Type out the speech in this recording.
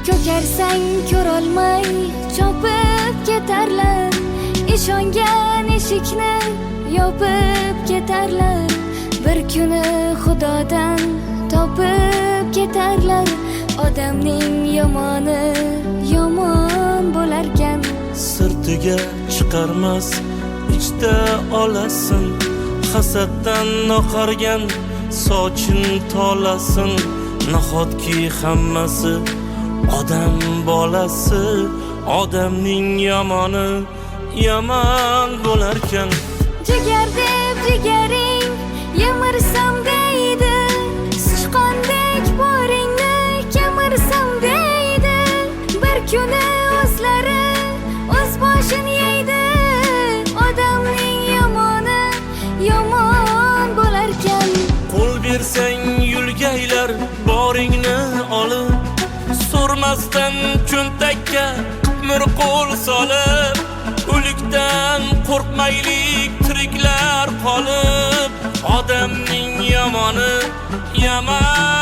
Ko'karsang ko'rolmay chopib ketarlar, ishongan eshikni yopib ketarlar. Bir kuni Xudodan topib ketarlar. Odamning yomoni yomon bo'larkan. Sirtiga chiqarmas ichda olasin, hasaddan oqargan sochin tolasin. Nahotki hammasi odam bolasi, odamning yomoni yomon bo'larkan. Jigar deb jigaring yemirsam deydi, sichqondek boringni kemirsam deydi. Bir kuni o'zlari o'z boshini yeydi. Odamning yomoni yomon bo'larkan. Qo'l bersang yulgaylar boringni olib, so'rmasdan cho'ntakka qitmir qo'l solib. O'likdan qo'rqmaylik tiriklar qolib, odamning yomoni yomon